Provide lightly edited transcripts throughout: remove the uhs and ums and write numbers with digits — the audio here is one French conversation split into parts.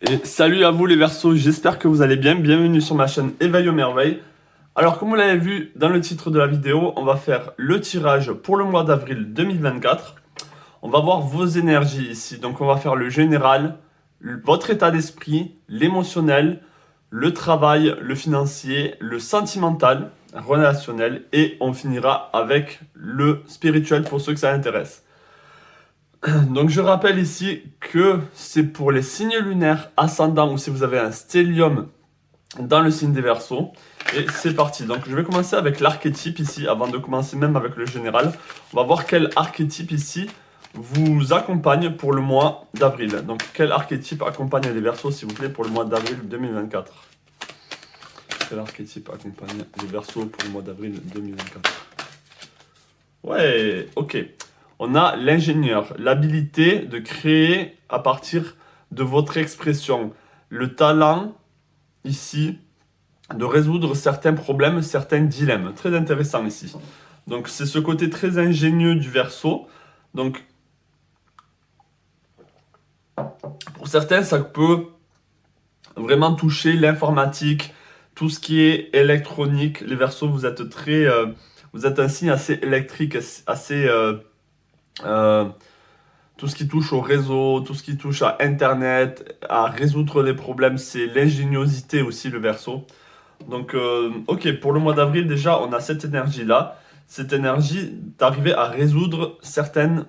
Et salut à vous les Verseaux, j'espère que vous allez bien. Bienvenue sur ma chaîne Éveil aux merveilles. Alors comme vous l'avez vu dans le titre de la vidéo, on va faire le tirage pour le mois d'avril 2024. On va voir vos énergies ici. Donc on va faire le général, votre état d'esprit, l'émotionnel, le travail, le financier, le sentimental, relationnel et on finira avec le spirituel pour ceux que ça intéresse. Donc je rappelle ici que c'est pour les signes lunaires ascendants ou si vous avez un stellium dans le signe des Verseaux. Et c'est parti. Donc je vais commencer avec l'archétype ici avant de commencer même avec le général. On va voir quel archétype ici vous accompagne pour le mois d'avril. Donc quel archétype accompagne les Verseaux s'il vous plaît pour le mois d'avril 2024. Quel archétype accompagne les Verseaux pour le mois d'avril 2024. Ouais, ok. On a l'ingénieur, l'habilité de créer à partir de votre expression, le talent ici de résoudre certains problèmes, certains dilemmes. Très intéressant ici. Donc c'est ce côté très ingénieux du Verseau. Donc pour certains, ça peut vraiment toucher l'informatique, tout ce qui est électronique. Les Verseaux, vous êtes vous êtes un signe assez électrique, assez tout ce qui touche au réseau, tout ce qui touche à Internet, à résoudre les problèmes, c'est l'ingéniosité aussi, le Verseau. Donc, ok, pour le mois d'avril, déjà, on a cette énergie-là. Cette énergie d'arriver à résoudre certaines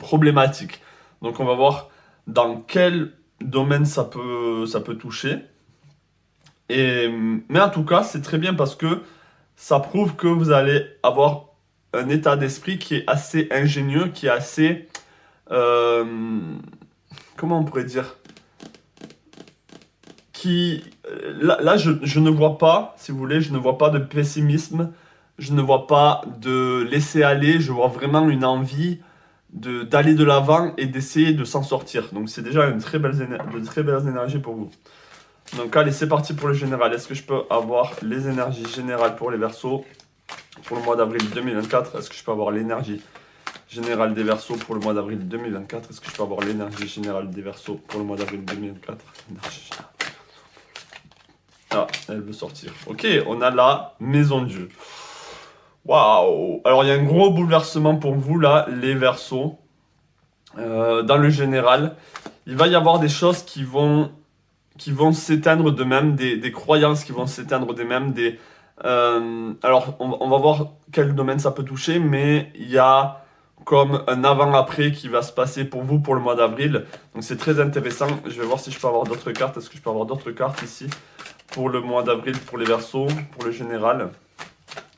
problématiques. Donc, on va voir dans quel domaine ça peut toucher. Mais en tout cas, c'est très bien parce que ça prouve que vous allez avoir un état d'esprit qui est assez ingénieux, qui est assez... euh, comment on pourrait dire qui, là je ne vois pas, si vous voulez, je ne vois pas de pessimisme, je ne vois pas de laisser aller, je vois vraiment une envie d'aller de l'avant et d'essayer de s'en sortir. Donc c'est déjà une de très belles énergies pour vous. Donc allez, c'est parti pour le général. Est-ce que je peux avoir les énergies générales pour les Verseaux pour le mois d'avril 2024? Est-ce que je peux avoir l'énergie générale des Verseaux pour le mois d'avril 2024? Est-ce que je peux avoir l'énergie générale des Verseaux pour le mois d'avril 2024? Énergie générale. Ah, elle veut sortir. Ok, on a la maison de Dieu. Waouh! Alors, il y a un gros bouleversement pour vous, là, les Verseaux. Dans le général, il va y avoir des choses qui vont s'éteindre de même, des croyances qui vont s'éteindre de même. Alors, on va voir quel domaine ça peut toucher, mais il y a comme un avant-après qui va se passer pour vous pour le mois d'avril. Donc, c'est très intéressant. Je vais voir si je peux avoir d'autres cartes. Est-ce que je peux avoir d'autres cartes ici? Pour le mois d'avril, pour les Verseaux, pour le général.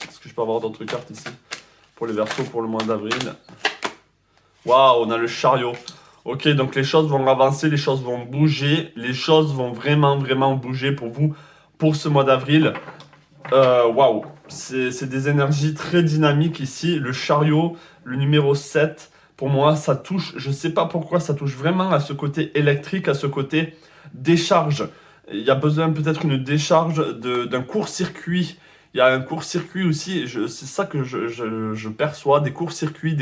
Est-ce que je peux avoir d'autres cartes ici? Pour les Verseaux, pour le mois d'avril. Waouh, on a le chariot. Ok, donc les choses vont avancer, les choses vont bouger. Les choses vont vraiment, vraiment bouger pour vous pour ce mois d'avril. Waouh, c'est des énergies très dynamiques ici. Le chariot, le numéro 7, pour moi, ça touche, je ne sais pas pourquoi, ça touche vraiment à ce côté électrique, à ce côté décharge. Il y a besoin peut-être une décharge d'un court-circuit. Il y a un court-circuit aussi, c'est ça que je perçois, des courts-circuits,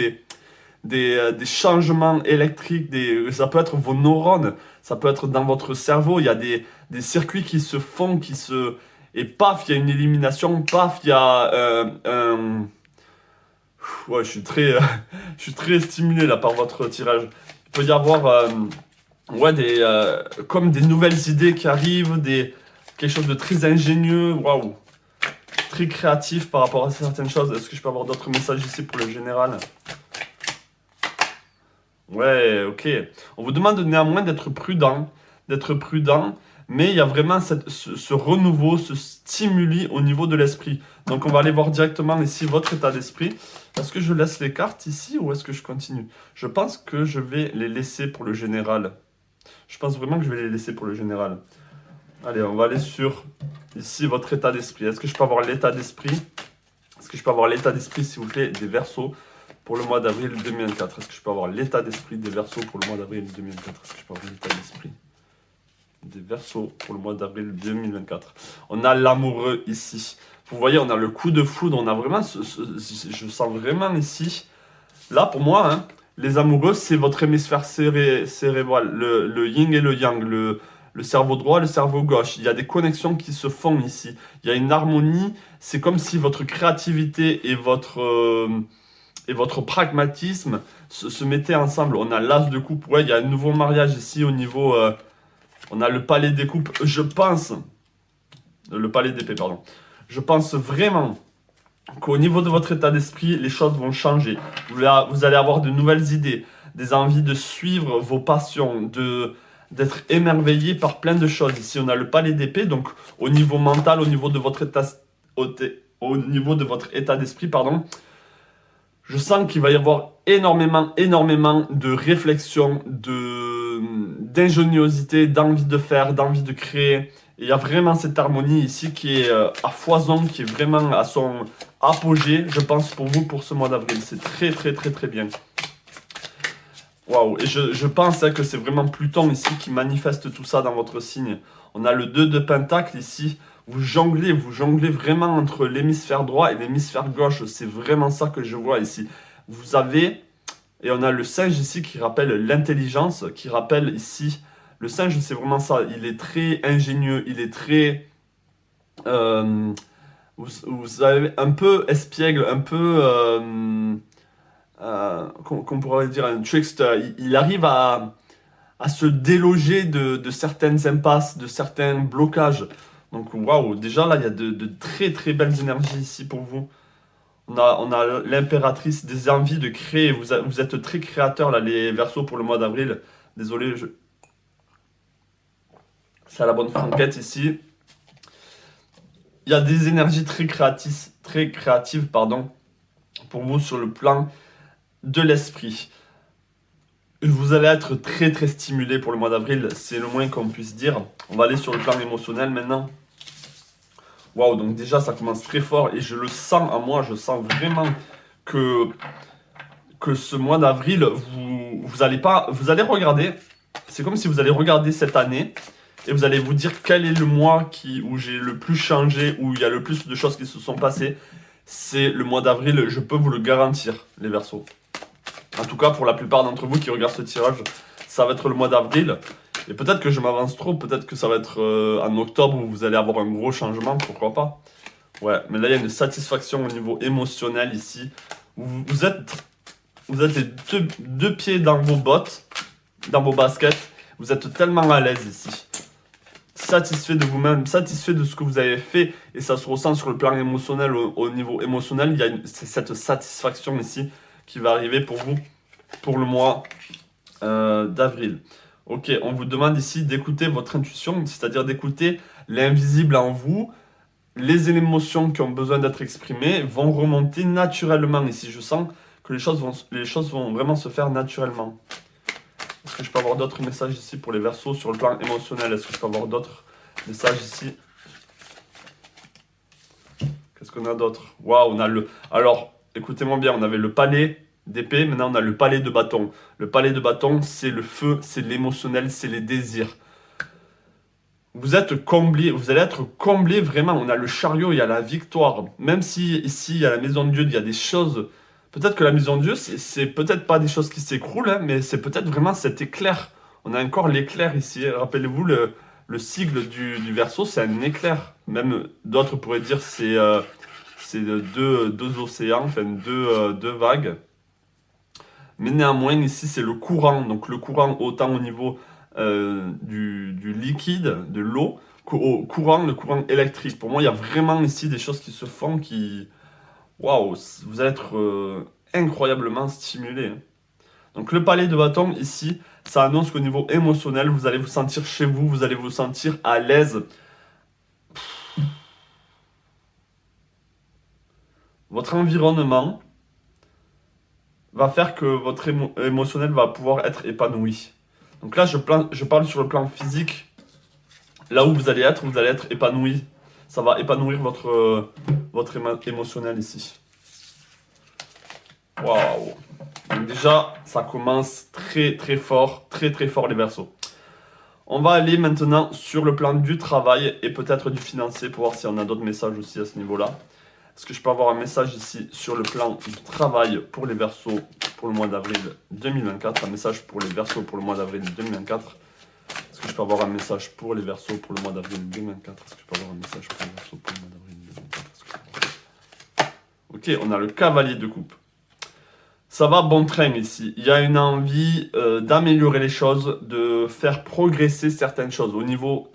des changements électriques, ça peut être vos neurones, ça peut être dans votre cerveau, il y a des circuits qui se font, et paf, il y a une élimination, paf, il y a Ouais, je suis très stimulé là par votre tirage. Il peut y avoir ouais, comme des nouvelles idées qui arrivent, quelque chose de très ingénieux, waouh, très créatif par rapport à certaines choses. Est-ce que je peux avoir d'autres messages ici pour le général? Ouais, ok. On vous demande néanmoins d'être prudent, mais il y a vraiment ce renouveau, ce stimuli au niveau de l'esprit. Donc on va aller voir directement ici votre état d'esprit. Est-ce que je laisse les cartes ici ou est-ce que je continue? Je pense que je vais les laisser pour le général. Je pense vraiment que je vais les laisser pour le général. Allez, on va aller sur ici votre état d'esprit. Est-ce que je peux avoir l'état d'esprit? Est-ce que je peux avoir l'état d'esprit, s'il vous plaît, des Verseaux pour le mois d'avril 2024? Est-ce que je peux avoir l'état d'esprit des Verseaux pour le mois d'avril 2024? Est-ce que je peux avoir l'état d'esprit des Verseaux pour le mois d'avril 2024? On a l'amoureux ici. Vous voyez, on a le coup de foudre. On a vraiment je sens vraiment ici. Là, pour moi, hein, les amoureux, c'est votre hémisphère cérébral, le yin et le yang, le cerveau droit, le cerveau gauche. Il y a des connexions qui se font ici. Il y a une harmonie. C'est comme si votre créativité et votre pragmatisme se mettaient ensemble. On a l'as de coupe. Ouais, il y a un nouveau mariage ici au niveau... on a le palais des coupes. Je pense... Le palais d'épée, pardon. Je pense vraiment qu'au niveau de votre état d'esprit, les choses vont changer. Vous allez avoir de nouvelles idées, des envies de suivre vos passions, d'être émerveillé par plein de choses. Ici, on a le palais d'épée, donc au niveau mental, au niveau de votre état d'esprit, pardon. Je sens qu'il va y avoir énormément de réflexion, d'ingéniosité, d'envie de faire, d'envie de créer. Il y a vraiment cette harmonie ici qui est à foison, qui est vraiment à son apogée, je pense, pour vous, pour ce mois d'avril. C'est très, très, très, très bien. Waouh, et je pense que c'est vraiment Pluton ici qui manifeste tout ça dans votre signe. On a le 2 de Pentacle ici. Vous jonglez vraiment entre l'hémisphère droit et l'hémisphère gauche. C'est vraiment ça que je vois ici. Vous avez, et on a le singe ici qui rappelle l'intelligence, qui rappelle ici... Le singe, c'est vraiment ça. Il est très ingénieux, il est très... vous savez, un peu espiègle, un peu... qu'on pourrait dire un trickster. Il arrive à se déloger de certaines impasses, de certains blocages. Donc, waouh, déjà là, il y a de très très belles énergies ici pour vous. On a l'impératrice des envies de créer. Vous êtes très créateurs, là, les Verseaux, pour le mois d'avril. Désolé, c'est à la bonne franquette ici. Il y a des énergies très créatives, pardon, pour vous sur le plan de l'esprit. Vous allez être très très stimulé pour le mois d'avril, c'est le moins qu'on puisse dire. On va aller sur le plan émotionnel maintenant. Waouh, donc déjà ça commence très fort et je le sens en moi, je sens vraiment que ce mois d'avril, vous allez regarder, c'est comme si vous allez regarder cette année et vous allez vous dire quel est le mois où j'ai le plus changé, où il y a le plus de choses qui se sont passées. C'est le mois d'avril, je peux vous le garantir, les Verseaux. En tout cas, pour la plupart d'entre vous qui regardent ce tirage, ça va être le mois d'avril. Et peut-être que je m'avance trop, peut-être que ça va être en octobre où vous allez avoir un gros changement, pourquoi pas. Ouais, mais là il y a une satisfaction au niveau émotionnel ici. Vous êtes les deux pieds dans vos bottes, dans vos baskets. Vous êtes tellement à l'aise ici. Satisfait de vous-même, satisfait de ce que vous avez fait. Et ça se ressent sur le plan émotionnel, au niveau émotionnel. Il y a cette satisfaction ici qui va arriver pour vous, pour le mois d'avril. Ok, on vous demande ici d'écouter votre intuition, c'est-à-dire d'écouter l'invisible en vous. Les émotions qui ont besoin d'être exprimées vont remonter naturellement ici. Je sens que les choses vont vraiment se faire naturellement. Est-ce que je peux avoir d'autres messages ici pour les Verseaux sur le plan émotionnel? Est-ce que je peux avoir d'autres messages ici? Qu'est-ce qu'on a d'autre? Waouh, on a le... Alors, écoutez-moi bien, on avait le palais d'épée, maintenant on a le palais de bâton. Le palais de bâton, c'est le feu, c'est l'émotionnel, c'est les désirs. Vous êtes comblé, vous allez être comblé vraiment. On a le chariot, il y a la victoire. Même si ici, il y a la maison de Dieu, il y a des choses... Peut-être que la maison de Dieu, c'est peut-être pas des choses qui s'écroulent, hein, mais c'est peut-être vraiment cet éclair. On a encore l'éclair ici. Rappelez-vous, le sigle du Verseau, c'est un éclair. Même d'autres pourraient dire c'est deux océans, enfin deux vagues. Mais néanmoins, ici, c'est le courant. Donc le courant autant au niveau du liquide, de l'eau, qu'au courant, le courant électrique. Pour moi, il y a vraiment ici des choses qui se font qui... Waouh, vous allez être incroyablement stimulé. Hein. Donc le palais de bâton ici, ça annonce qu'au niveau émotionnel, vous allez vous sentir chez vous, vous allez vous sentir à l'aise. Votre environnement va faire que votre émotionnel va pouvoir être épanoui. Donc là, je parle sur le plan physique. Là où vous allez être épanoui. Ça va épanouir votre émotionnel ici. Waouh! Donc déjà, ça commence très très fort les Verseaux. On va aller maintenant sur le plan du travail et peut-être du financier pour voir si on a d'autres messages aussi à ce niveau-là. Est-ce que je peux avoir un message ici sur le plan du travail pour les Verseaux pour le mois d'avril 2024? Un message pour les Verseaux pour le mois d'avril 2024. Est-ce que je peux avoir un message pour les Verseaux pour le mois d'avril 2024? Est-ce que je peux avoir un message pour les Verseaux pour le mois d'avril 2024? Ok, on a le cavalier de coupe. Ça va bon train ici. Il y a une envie d'améliorer les choses, de faire progresser certaines choses au niveau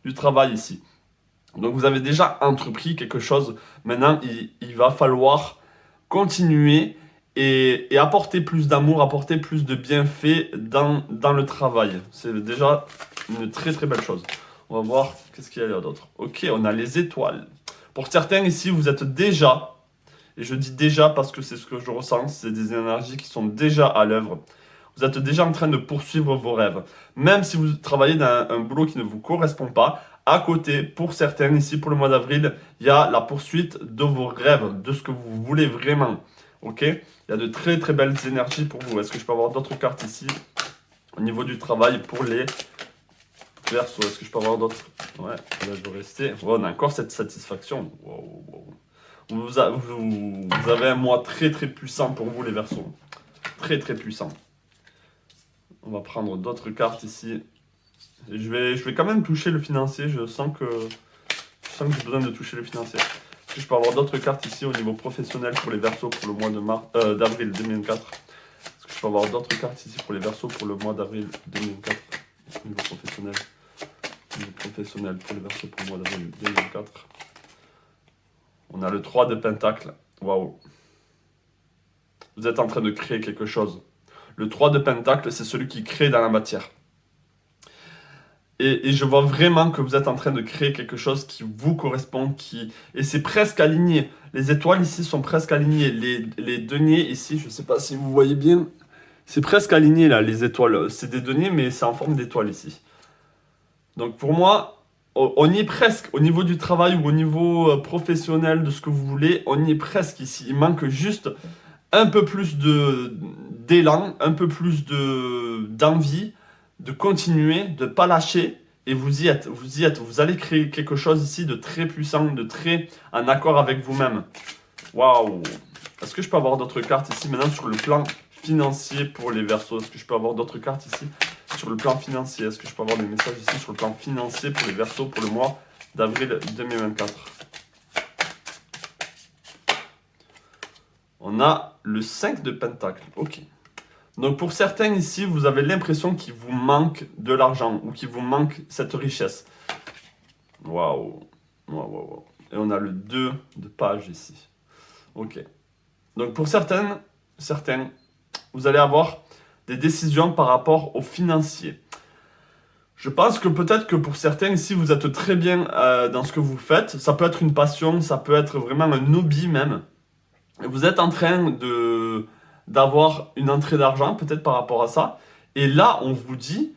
du travail ici. Donc vous avez déjà entrepris quelque chose. Maintenant, il va falloir continuer et apporter plus d'amour, apporter plus de bienfaits dans le travail. C'est déjà une très très belle chose. On va voir qu'est-ce qu'il y a d'autre. Ok, on a les étoiles. Pour certains ici, vous êtes déjà, et je dis déjà parce que c'est ce que je ressens, c'est des énergies qui sont déjà à l'œuvre. Vous êtes déjà en train de poursuivre vos rêves. Même si vous travaillez dans un boulot qui ne vous correspond pas, à côté, pour certains, ici, pour le mois d'avril, il y a la poursuite de vos rêves, de ce que vous voulez vraiment. Ok? Il y a de très très belles énergies pour vous. Est-ce que je peux avoir d'autres cartes ici au niveau du travail pour les Verseaux? Est-ce que je peux avoir d'autres? Ouais, là je vais rester. Oh, on a encore cette satisfaction. Wow, wow. Vous avez un mois très très puissant pour vous les Verseaux. Très très puissant. On va prendre d'autres cartes ici. Et je vais quand même toucher le financier. Je sens que j'ai besoin de toucher le financier. Est-ce que je peux avoir d'autres cartes ici au niveau professionnel pour les Verseaux pour le mois d'avril 2024? Est-ce que je peux avoir d'autres cartes ici pour les Verseaux pour le mois d'avril 2024 au niveau professionnel? Au niveau professionnel pour les Verseaux pour le mois d'avril 2024. On a le 3 de Pentacle. Waouh. Vous êtes en train de créer quelque chose. Le 3 de Pentacle, c'est celui qui crée dans la matière. Et je vois vraiment que vous êtes en train de créer quelque chose qui vous correspond, et c'est presque aligné. Les étoiles ici sont presque alignées. Les deniers ici, je ne sais pas si vous voyez bien, c'est presque aligné là, les étoiles. C'est des deniers, mais c'est en forme d'étoile ici. Donc pour moi, on y est presque. Au niveau du travail ou au niveau professionnel, de ce que vous voulez, on y est presque ici. Il manque juste un peu plus d'élan, un peu plus d'envie, de continuer, de ne pas lâcher, et vous y êtes, vous allez créer quelque chose ici de très puissant, de très en accord avec vous-même. Waouh! Est-ce que je peux avoir d'autres cartes ici maintenant sur le plan financier pour les Verseaux? Est-ce que je peux avoir d'autres cartes ici sur le plan financier? Est-ce que je peux avoir des messages ici sur le plan financier pour les Verseaux pour le mois d'avril 2024? On a le 5 de Pentacle. Ok. Donc pour certains ici, vous avez l'impression qu'il vous manque de l'argent ou qu'il vous manque cette richesse. Waouh. Waouh. Et on a le 2 de page ici. Ok. Donc pour certains, vous allez avoir des décisions par rapport aux financiers. Je pense que peut-être que pour certains ici, vous êtes très bien dans ce que vous faites. Ça peut être une passion, ça peut être vraiment un hobby même. Vous êtes en train d'avoir une entrée d'argent, peut-être par rapport à ça. Et là, on vous dit,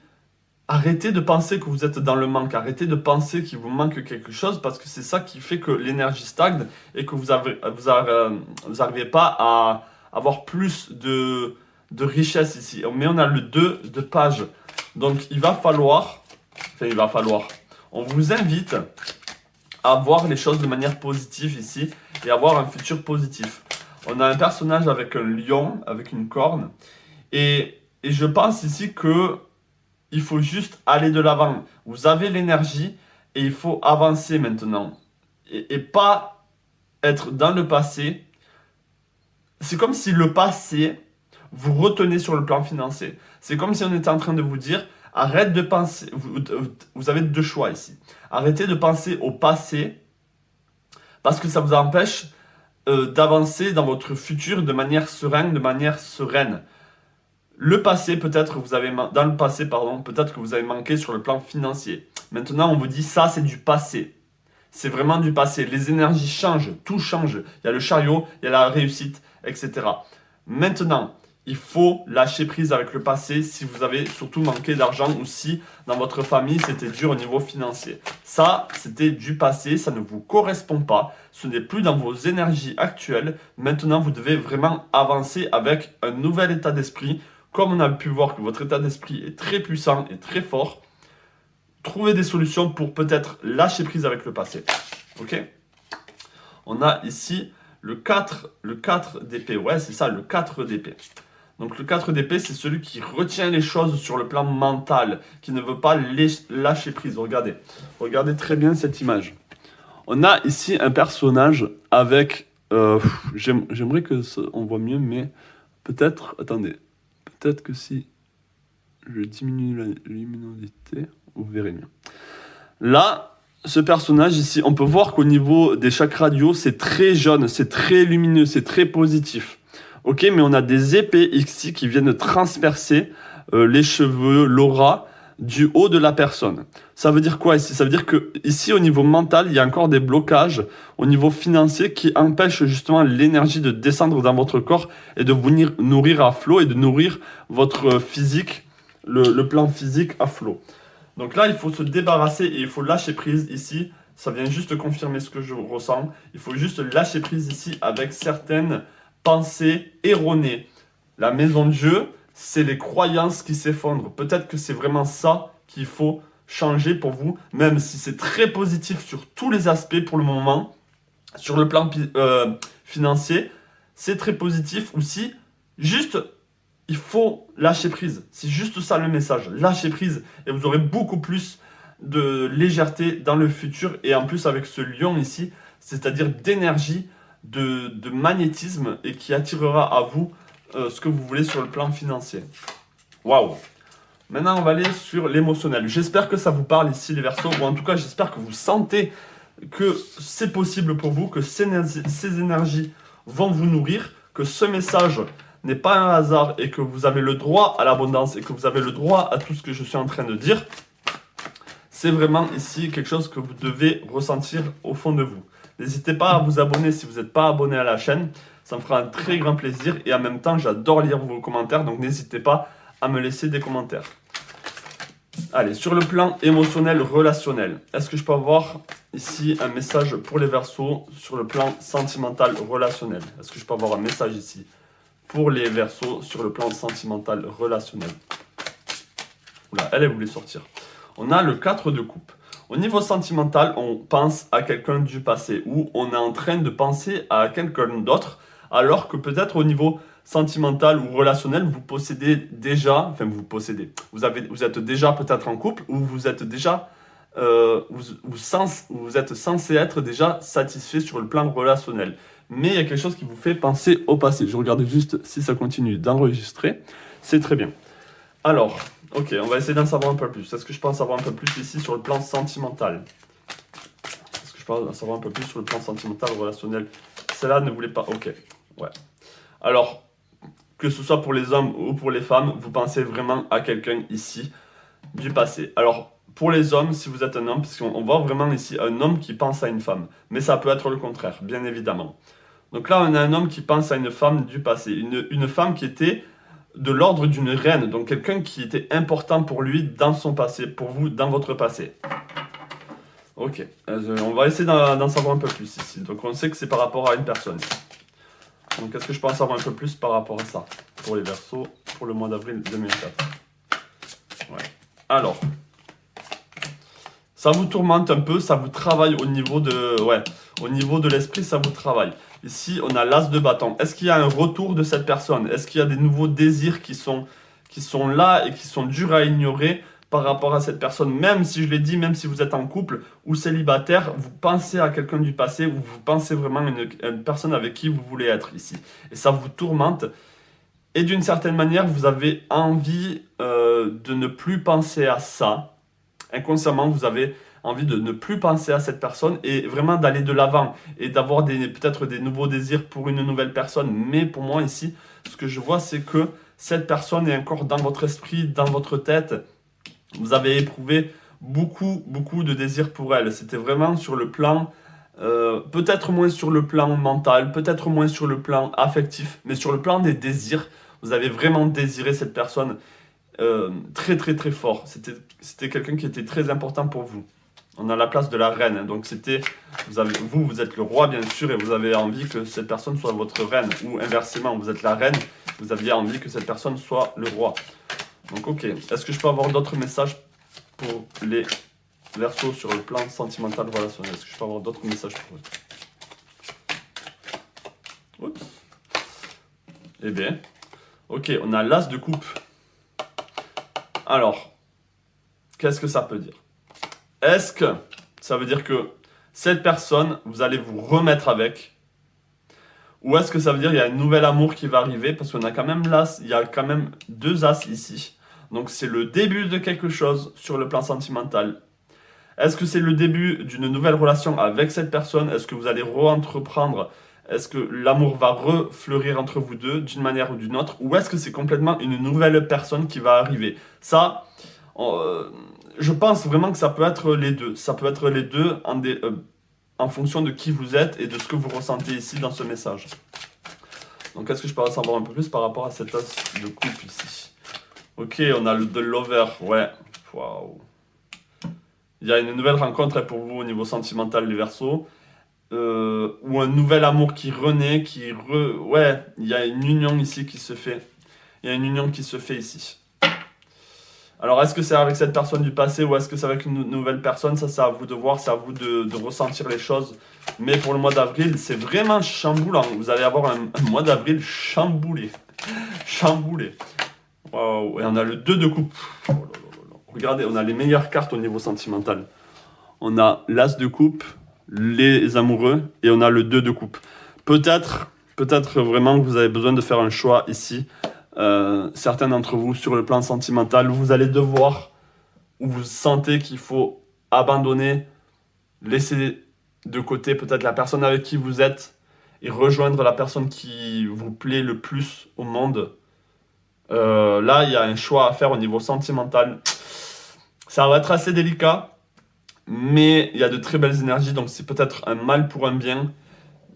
arrêtez de penser que vous êtes dans le manque. Arrêtez de penser qu'il vous manque quelque chose parce que c'est ça qui fait que l'énergie stagne et que vous n'arrivez pas à avoir plus de richesse ici. Mais on a le 2 de page. Donc, il va falloir, on vous invite à voir les choses de manière positive ici et avoir un futur positif. On a un personnage avec un lion, avec une corne. Et je pense ici que il faut juste aller de l'avant. Vous avez l'énergie et il faut avancer maintenant. Et pas être dans le passé. C'est comme si le passé, vous retenez sur le plan financier. C'est comme si on était en train de vous dire, arrête de penser. Vous avez deux choix ici. Arrêtez de penser au passé parce que ça vous empêche d'avancer dans votre futur de manière sereine, de manière sereine. Le passé, peut-être que vous avez peut-être que vous avez manqué sur le plan financier. Maintenant, on vous dit ça, c'est du passé. C'est vraiment du passé. Les énergies changent, tout change. Il y a le chariot, il y a la réussite, etc. Maintenant, il faut lâcher prise avec le passé si vous avez surtout manqué d'argent ou si dans votre famille c'était dur au niveau financier. Ça, c'était du passé, ça ne vous correspond pas. Ce n'est plus dans vos énergies actuelles. Maintenant, vous devez vraiment avancer avec un nouvel état d'esprit. Comme on a pu voir que votre état d'esprit est très puissant et très fort, trouvez des solutions pour peut-être lâcher prise avec le passé. Ok ? On a ici le 4 d'épée. Ouais, c'est ça, le 4 d'épée. Donc le 4 d'épée, c'est celui qui retient les choses sur le plan mental, qui ne veut pas lâcher prise. Regardez. Regardez très bien cette image. On a ici un personnage avec... J'aimerais on voit mieux, mais peut-être... Attendez. Peut-être que si je diminue la luminosité, vous verrez mieux. Là, ce personnage ici, on peut voir qu'au niveau des chakras du haut, c'est très jaune, c'est très lumineux, c'est très positif. Ok, mais on a des épées ici qui viennent transpercer les cheveux, l'aura du haut de la personne. Ça veut dire quoi ici? Ça veut dire que ici, au niveau mental, il y a encore des blocages au niveau financier qui empêchent justement l'énergie de descendre dans votre corps et de vous nourrir à flot et de nourrir votre physique, le plan physique à flot. Donc là, il faut se débarrasser et il faut lâcher prise ici. Ça vient juste confirmer ce que je ressens. Il faut juste lâcher prise ici avec certaines pensées erronées. La maison de Dieu, c'est les croyances qui s'effondrent. Peut-être que c'est vraiment ça qu'il faut changer pour vous, même si c'est très positif sur tous les aspects pour le moment. Sur le plan financier, c'est très positif aussi. Juste, il faut lâcher prise. C'est juste ça le message. Lâchez prise et vous aurez beaucoup plus de légèreté dans le futur. Et en plus avec ce lion ici, c'est-à-dire d'énergie, de magnétisme et qui attirera à vous ce que vous voulez sur le plan financier. Waouh! Maintenant, on va aller sur l'émotionnel. J'espère que ça vous parle ici, les Verseaux, ou en tout cas, j'espère que vous sentez que c'est possible pour vous, que ces énergies vont vous nourrir, que ce message n'est pas un hasard et que vous avez le droit à l'abondance et que vous avez le droit à tout ce que je suis en train de dire. C'est vraiment ici quelque chose que vous devez ressentir au fond de vous. N'hésitez pas à vous abonner si vous n'êtes pas abonné à la chaîne. Ça me fera un très grand plaisir et en même temps, j'adore lire vos commentaires. Donc n'hésitez pas à me laisser des commentaires. Allez, sur le plan émotionnel, relationnel, est-ce que je peux avoir ici un message pour les Verseaux sur le plan sentimental, relationnel? Est-ce que je peux avoir un message ici pour les Verseaux sur le plan sentimental, relationnel? Oula, elle voulait sortir. On a le 4 de coupe. Au niveau sentimental, on pense à quelqu'un du passé ou on est en train de penser à quelqu'un d'autre alors que peut-être au niveau sentimental ou relationnel, vous possédez déjà, vous êtes déjà peut-être en couple ou vous êtes déjà, vous êtes censé être déjà satisfait sur le plan relationnel. Mais il y a quelque chose qui vous fait penser au passé. Je regarde juste si ça continue d'enregistrer. C'est très bien. Alors, ok, on va essayer d'en savoir un peu plus. Est-ce que je peux en savoir un peu plus ici sur le plan sentimental? Est-ce que je peux en savoir un peu plus sur le plan sentimental, relationnel? Celle-là ne voulait pas. Ok, ouais. Alors, que ce soit pour les hommes ou pour les femmes, vous pensez vraiment à quelqu'un ici du passé. Alors, pour les hommes, si vous êtes un homme, parce qu'on voit vraiment ici un homme qui pense à une femme. Mais ça peut être le contraire, bien évidemment. Donc là, on a un homme qui pense à une femme du passé. Une femme qui était de l'ordre d'une reine. Donc quelqu'un qui était important pour lui dans son passé, pour vous dans votre passé. Ok, on va essayer d'en savoir un peu plus ici. Donc on sait que c'est par rapport à une personne. Donc est-ce que je peux en savoir un peu plus par rapport à ça pour les Verseaux pour le mois d'avril 2004? Ouais. Alors, ça vous tourmente un peu, ça vous travaille au niveau de l'esprit, ça vous travaille. Ici, on a l'as de bâton. Est-ce qu'il y a un retour de cette personne? Est-ce qu'il y a des nouveaux désirs qui sont là et qui sont durs à ignorer par rapport à cette personne? Même si je l'ai dit, même si vous êtes en couple ou célibataire, vous pensez à quelqu'un du passé ou vous pensez vraiment à une personne avec qui vous voulez être ici. Et ça vous tourmente. Et d'une certaine manière, vous avez envie de ne plus penser à ça. Inconsciemment, vous avez envie de ne plus penser à cette personne et vraiment d'aller de l'avant et d'avoir peut-être des nouveaux désirs pour une nouvelle personne. Mais pour moi ici, ce que je vois, c'est que cette personne est encore dans votre esprit, dans votre tête. Vous avez éprouvé beaucoup de désirs pour elle. C'était vraiment sur le plan, peut-être moins sur le plan mental, peut-être moins sur le plan affectif, mais sur le plan des désirs, vous avez vraiment désiré cette personne très fort. C'était quelqu'un qui était très important pour vous. On a la place de la reine, donc vous êtes le roi bien sûr, et vous avez envie que cette personne soit votre reine, ou inversement, vous êtes la reine, vous aviez envie que cette personne soit le roi. Donc ok, est-ce que je peux avoir d'autres messages pour les Verseaux sur le plan sentimental relationnel? Est-ce que je peux avoir d'autres messages pour eux? Eh bien, ok, on a l'as de coupe. Alors, qu'est-ce que ça peut dire? Est-ce que ça veut dire que cette personne, vous allez vous remettre avec? Ou est-ce que ça veut dire qu'il y a un nouvel amour qui va arriver? Parce qu'on a quand même l'as, il y a quand même deux as ici. Donc c'est le début de quelque chose sur le plan sentimental. Est-ce que c'est le début d'une nouvelle relation avec cette personne? Est-ce que vous allez re-entreprendre? Est-ce que l'amour va refleurir entre vous deux d'une manière ou d'une autre? Ou est-ce que c'est complètement une nouvelle personne qui va arriver? Ça, euh, je pense vraiment que ça peut être les deux. Ça peut être les deux en fonction de qui vous êtes et de ce que vous ressentez ici dans ce message. Donc, est-ce que je peux en savoir un peu plus par rapport à cette as de coupe ici? Ok, on a le de lover, ouais. Waouh. Il y a une nouvelle rencontre pour vous au niveau sentimental, les Verseaux. Ou un nouvel amour qui renaît, Ouais, il y a une union ici qui se fait. Il y a une union qui se fait ici. Alors, est-ce que c'est avec cette personne du passé ou est-ce que c'est avec une nouvelle personne? Ça, c'est à vous de voir, c'est à vous de ressentir les choses. Mais pour le mois d'avril, c'est vraiment chamboulant. Vous allez avoir un mois d'avril chamboulé. Chamboulé. Waouh. Et on a le 2 de coupe. Oh là là là là. Regardez, on a les meilleures cartes au niveau sentimental. On a l'as de coupe, les amoureux, et on a le 2 de coupe. Peut-être vraiment que vous avez besoin de faire un choix ici. Certains d'entre vous, sur le plan sentimental, vous allez devoir, ou vous sentez qu'il faut abandonner, laisser de côté peut-être la personne avec qui vous êtes et rejoindre la personne qui vous plaît le plus au monde. Là, il y a un choix à faire au niveau sentimental. Ça va être assez délicat, mais il y a de très belles énergies, donc c'est peut-être un mal pour un bien.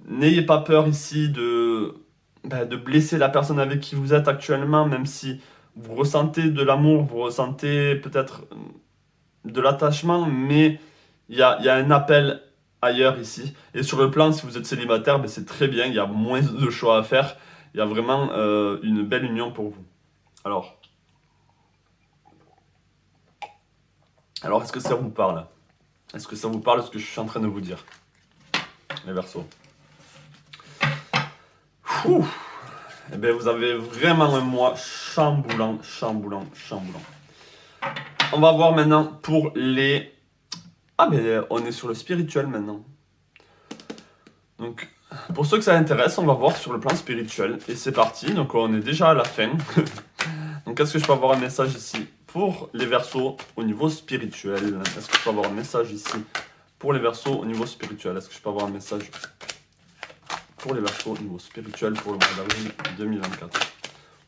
N'ayez pas peur ici de blesser la personne avec qui vous êtes actuellement, même si vous ressentez de l'amour, vous ressentez peut-être de l'attachement, mais il y a un appel ailleurs ici. Et sur le plan, si vous êtes célibataire, ben c'est très bien, il y a moins de choix à faire. Il y a vraiment une belle union pour vous. Alors, est-ce que ça vous parle? Est-ce que ça vous parle ce que je suis en train de vous dire? Les Verseaux. Ouh. Eh bien, vous avez vraiment un mois chamboulant, chamboulant, chamboulant. On va voir maintenant pour les... Ah, mais on est sur le spirituel maintenant. Donc, pour ceux que ça intéresse, on va voir sur le plan spirituel. Et c'est parti, donc on est déjà à la fin. Donc, est-ce que je peux avoir un message ici pour les Verseaux au niveau spirituel? Est-ce que je peux avoir un message ici pour les Verseaux au niveau spirituel? Est-ce que je peux avoir un message pour les Verseaux au niveau spirituel pour le mois d'avril 2024?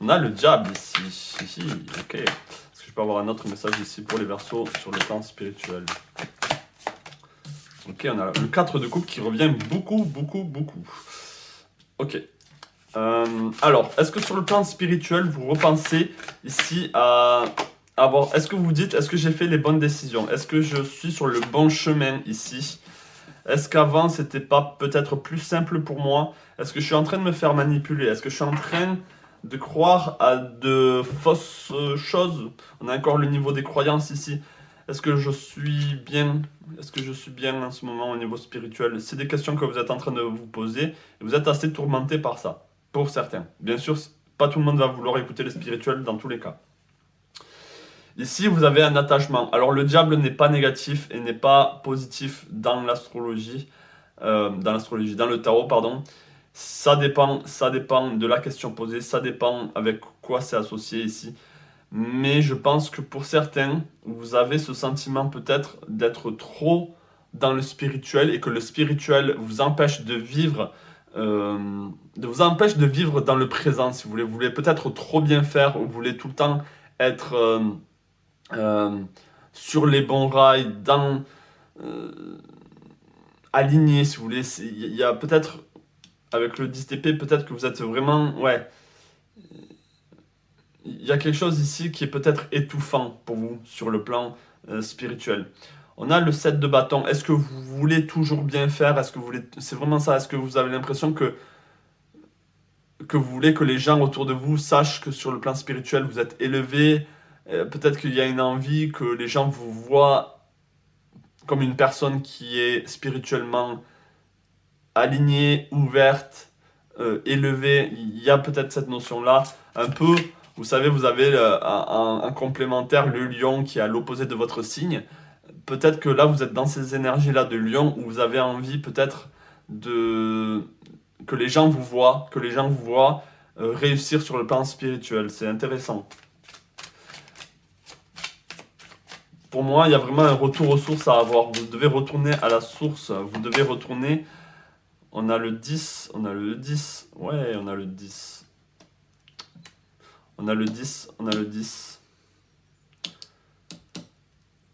On a le diable ici. Ici, ok. Est-ce que je peux avoir un autre message ici pour les Verseaux sur le plan spirituel? Ok, on a le 4 de coupe qui revient beaucoup, beaucoup, beaucoup. Ok. Alors, est-ce que sur le plan spirituel, vous repensez ici à avoir... Est-ce que vous vous dites, est-ce que j'ai fait les bonnes décisions? Est-ce que je suis sur le bon chemin ici? Est-ce qu'avant, c'était pas peut-être plus simple pour moi? Est-ce que je suis en train de me faire manipuler? Est-ce que je suis en train de croire à de fausses choses? On a encore le niveau des croyances ici. Est-ce que je suis bien? Est-ce que je suis bien en ce moment au niveau spirituel? C'est des questions que vous êtes en train de vous poser et vous êtes assez tourmenté par ça, pour certains. Bien sûr, pas tout le monde va vouloir écouter le spirituel dans tous les cas. Ici, vous avez un attachement. Alors, le diable n'est pas négatif et n'est pas positif dans l'astrologie, dans le tarot, pardon. Ça dépend de la question posée, ça dépend avec quoi c'est associé ici. Mais je pense que pour certains, vous avez ce sentiment peut-être d'être trop dans le spirituel et que le spirituel vous empêche de vivre, vous empêche de vivre dans le présent, si vous voulez. Vous voulez peut-être trop bien faire, ou vous voulez tout le temps être euh, sur les bons rails, euh, aligné, si vous voulez. Il y a peut-être, avec le 10TP, peut-être que vous êtes vraiment, ouais, il y a quelque chose ici qui est peut-être étouffant pour vous sur le plan spirituel. On a le 7 de bâton. Est-ce que vous voulez toujours bien faire? Est-ce que vous voulez... C'est vraiment ça. Est-ce que vous avez l'impression que vous voulez que les gens autour de vous sachent que sur le plan spirituel, vous êtes élevé? Peut-être qu'il y a une envie que les gens vous voient comme une personne qui est spirituellement alignée, ouverte, élevé, il y a peut-être cette notion-là. Un peu, vous savez, vous avez un complémentaire, le lion, qui est à l'opposé de votre signe. Peut-être que là, vous êtes dans ces énergies-là de lion, où vous avez envie peut-être de que les gens vous voient, réussir sur le plan spirituel. C'est intéressant. Pour moi, il y a vraiment un retour aux sources à avoir. Vous devez retourner à la source. Vous devez retourner. On a le 10. On a le 10. Ouais, on a le 10. On a le 10. On a le 10.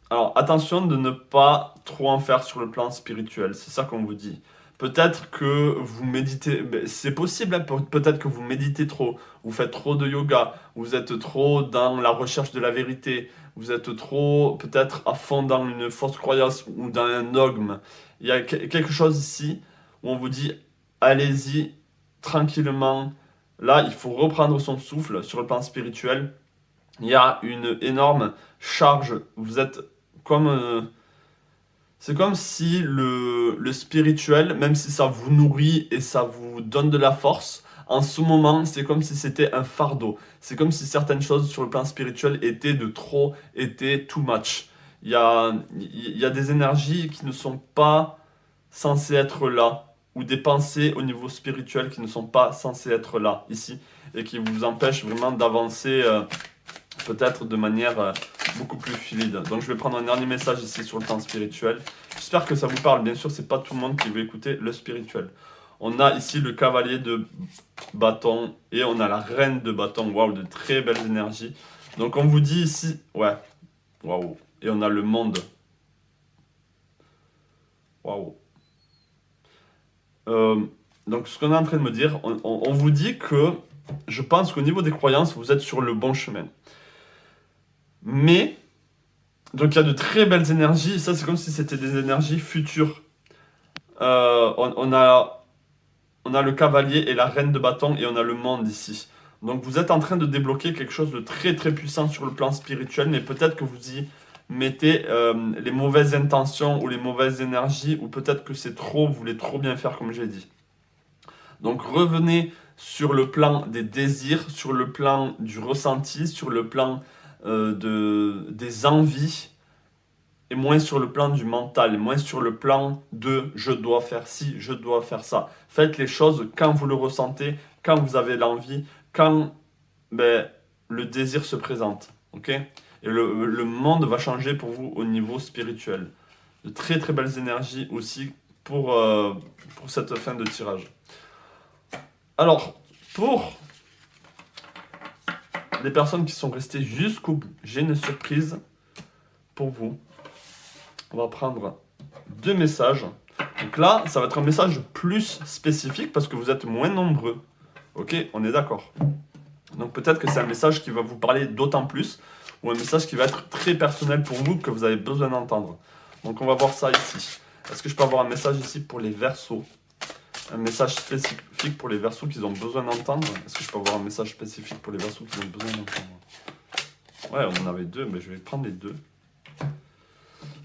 Alors, attention de ne pas trop en faire sur le plan spirituel. C'est ça qu'on vous dit. Peut-être que vous méditez, c'est possible, hein, peut-être que vous méditez trop, vous faites trop de yoga, vous êtes trop dans la recherche de la vérité, vous êtes trop peut-être à fond dans une fausse croyance ou dans un dogme. Il y a quelque chose ici où on vous dit, allez-y tranquillement. Là, il faut reprendre son souffle sur le plan spirituel. Il y a une énorme charge. Vous êtes comme... c'est comme si le spirituel, même si ça vous nourrit et ça vous donne de la force, en ce moment, c'est comme si c'était un fardeau. C'est comme si certaines choses sur le plan spirituel étaient de trop, étaient too much. Il y a des énergies qui ne sont pas censées être là, ou des pensées au niveau spirituel qui ne sont pas censées être là, ici, et qui vous empêchent vraiment d'avancer peut-être de manière beaucoup plus fluide. Donc je vais prendre un dernier message ici sur le plan spirituel. J'espère que ça vous parle. Bien sûr, c'est pas tout le monde qui veut écouter le spirituel. On a ici le cavalier de bâton et on a la reine de bâton. Waouh, de très belles énergies. Donc on vous dit ici, ouais, waouh. Et on a le monde. Waouh. Donc ce qu'on est en train de me dire, on vous dit que je pense qu'au niveau des croyances, vous êtes sur le bon chemin. Mais, donc il y a de très belles énergies, ça c'est comme si c'était des énergies futures. On a le cavalier et la reine de bâton et on a le monde ici. Donc vous êtes en train de débloquer quelque chose de très très puissant sur le plan spirituel, mais peut-être que vous y mettez les mauvaises intentions ou les mauvaises énergies, ou peut-être que c'est trop, vous voulez trop bien faire comme j'ai dit. Donc revenez sur le plan des désirs, sur le plan du ressenti, sur le plan des envies, et moins sur le plan du mental, et moins sur le plan de je dois faire ci, je dois faire ça. Faites les choses quand vous le ressentez, quand vous avez l'envie, quand le désir se présente. Ok? Et le monde va changer pour vous au niveau spirituel. De très très belles énergies aussi pour cette fin de tirage. Alors, pour les personnes qui sont restées jusqu'au bout, j'ai une surprise pour vous. On va prendre 2 messages. Donc là, ça va être un message plus spécifique parce que vous êtes moins nombreux. Ok, on est d'accord. Donc peut-être que c'est un message qui va vous parler d'autant plus, ou un message qui va être très personnel pour vous, que vous avez besoin d'entendre. Donc on va voir ça ici. Est-ce que je peux avoir un message ici pour les Verseaux? Un message spécifique pour les Verseaux qu'ils ont besoin d'entendre? Est-ce que je peux avoir un message spécifique pour les Verseaux qu'ils ont besoin d'entendre? Ouais, on en avait 2, mais je vais prendre les 2.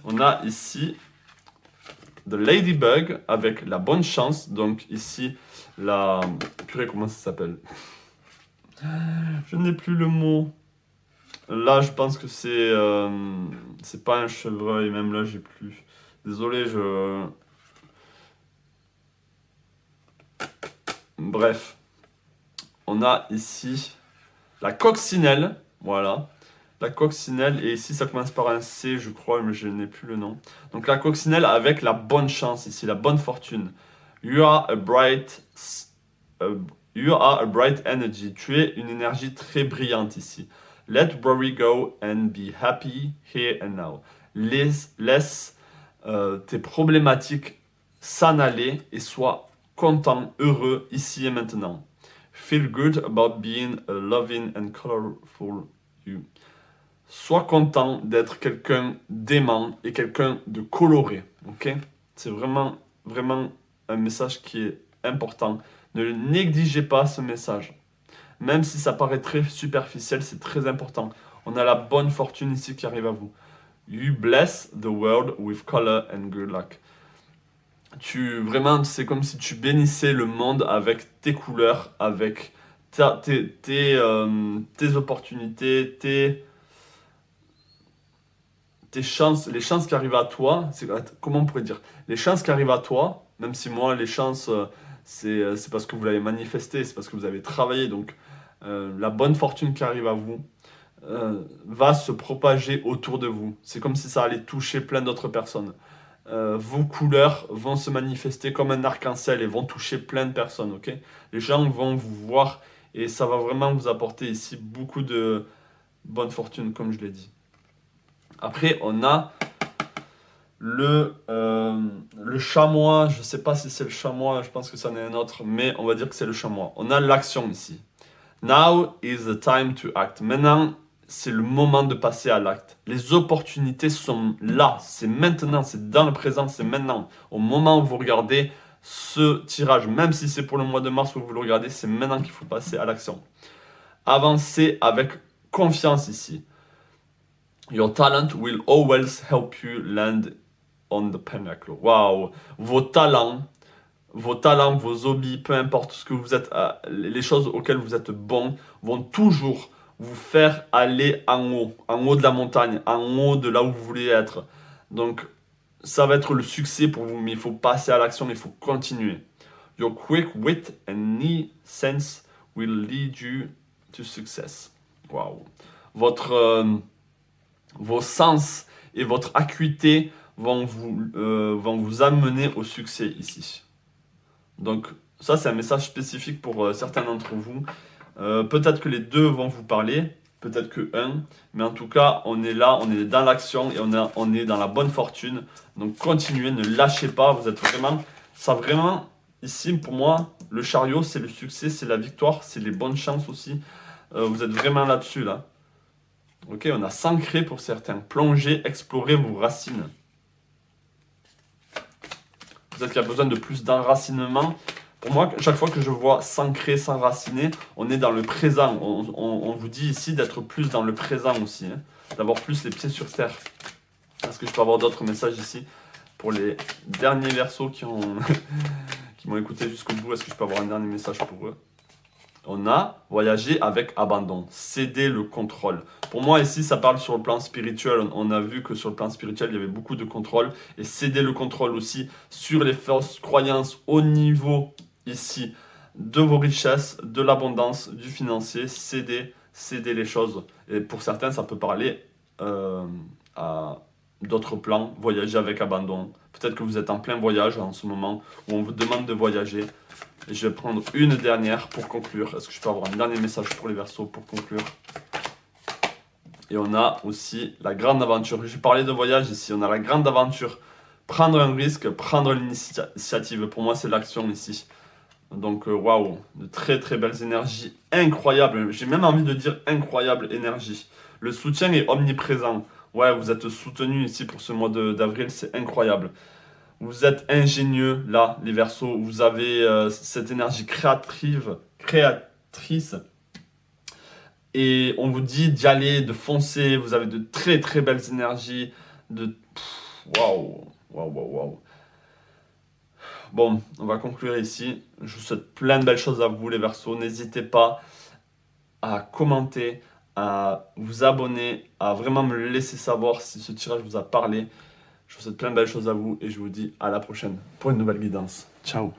On a ici The Ladybug avec la bonne chance. Donc ici, la... Purée, comment ça s'appelle? Je n'ai plus le mot. Là, je pense que c'est pas un chevreuil. Même là, j'ai plus. Désolé, Bref. On a ici la coccinelle. Voilà. La coccinelle, et ici ça commence par un C, je crois, mais je n'ai plus le nom. Donc la coccinelle avec la bonne chance ici, la bonne fortune. You are a bright energy. Tu es une énergie très brillante ici. Let worry go and be happy here and now. Laisse tes problématiques s'en aller et sois content, heureux ici et maintenant. Feel good about being a loving and colorful you. Sois content d'être quelqu'un d'aimant et quelqu'un de coloré. Ok? C'est vraiment, vraiment un message qui est important. Ne négligez pas ce message. Même si ça paraît très superficiel, c'est très important. On a la bonne fortune ici qui arrive à vous. You bless the world with color and good luck. Vraiment, c'est comme si tu bénissais le monde avec tes couleurs, avec tes opportunités, tes chances, les chances qui arrivent à toi. Comment on pourrait dire? Les chances qui arrivent à toi, même si moi, les chances, c'est parce que vous l'avez manifesté, c'est parce que vous avez travaillé. Donc, la bonne fortune qui arrive à vous va se propager autour de vous. C'est comme si ça allait toucher plein d'autres personnes. Vos couleurs vont se manifester comme un arc-en-ciel et vont toucher plein de personnes, ok? Les gens vont vous voir et ça va vraiment vous apporter ici beaucoup de bonne fortune, comme je l'ai dit. Après, on a le chamois. Je ne sais pas si c'est le chamois, je pense que c'en est un autre, mais on va dire que c'est le chamois. On a l'action ici. Now is the time to act. Maintenant, c'est le moment de passer à l'acte. Les opportunités sont là, c'est maintenant, c'est dans le présent, c'est maintenant. Au moment où vous regardez ce tirage, même si c'est pour le mois de mars où vous le regardez, c'est maintenant qu'il faut passer à l'action. Avancez avec confiance ici. Your talent will always help you land on the pinnacle. Waouh! Vos talents, vos hobbies, peu importe ce que vous êtes, les choses auxquelles vous êtes bon, vont toujours vous faire aller en haut de la montagne, en haut de là où vous voulez être. Donc, ça va être le succès pour vous, mais il faut passer à l'action, il faut continuer. Your quick wit and neat sense will lead you to success. Waouh! Vos sens et votre acuité vont vous amener au succès ici. Donc ça, c'est un message spécifique pour certains d'entre vous. Peut-être que les deux vont vous parler, peut-être que un, mais en tout cas, on est là, on est dans l'action et on est dans la bonne fortune. Donc continuez, ne lâchez pas, vous êtes vraiment, ici pour moi, le chariot, c'est le succès, c'est la victoire, c'est les bonnes chances aussi. Vous êtes vraiment là-dessus, là. Ok, on a s'ancrer pour certains, plonger, explorer vos racines. Peut-être qu'il y a besoin de plus d'enracinement. Pour moi, chaque fois que je vois s'ancrer, s'enraciner, on est dans le présent. On vous dit ici d'être plus dans le présent aussi, hein, d'avoir plus les pieds sur terre. Est-ce que je peux avoir d'autres messages ici pour les derniers versos qui m'ont écouté jusqu'au bout? Est-ce que je peux avoir un dernier message pour eux? On a voyagé avec abandon, céder le contrôle. Pour moi, ici, ça parle sur le plan spirituel. On a vu que sur le plan spirituel, il y avait beaucoup de contrôle. Et céder le contrôle aussi sur les fausses croyances au niveau, ici, de vos richesses, de l'abondance, du financier. Céder les choses. Et pour certains, ça peut parler à d'autres plans, voyager avec abandon. Peut-être que vous êtes en plein voyage en ce moment, où on vous demande de voyager. Et je vais prendre une dernière pour conclure. Est-ce que je peux avoir un dernier message pour les Verseaux pour conclure? Et on a aussi la grande aventure. J'ai parlé de voyage ici. On a la grande aventure. Prendre un risque, prendre l'initiative. Pour moi, c'est l'action ici. Donc, waouh, de très très belles énergies incroyables. J'ai même envie de dire incroyable énergie. Le soutien est omniprésent. Ouais, vous êtes soutenu ici pour ce mois d'avril, c'est incroyable. Vous êtes ingénieux, là, les Verseaux. Vous avez cette énergie créatrice. Et on vous dit d'y aller, de foncer. Vous avez de très, très belles énergies. Waouh, waouh, waouh, waouh. Bon, on va conclure ici. Je vous souhaite plein de belles choses à vous, les Verseaux. N'hésitez pas à commenter, à vous abonner, à vraiment me laisser savoir si ce tirage vous a parlé. Je vous souhaite plein de belles choses à vous et je vous dis à la prochaine pour une nouvelle guidance. Ciao.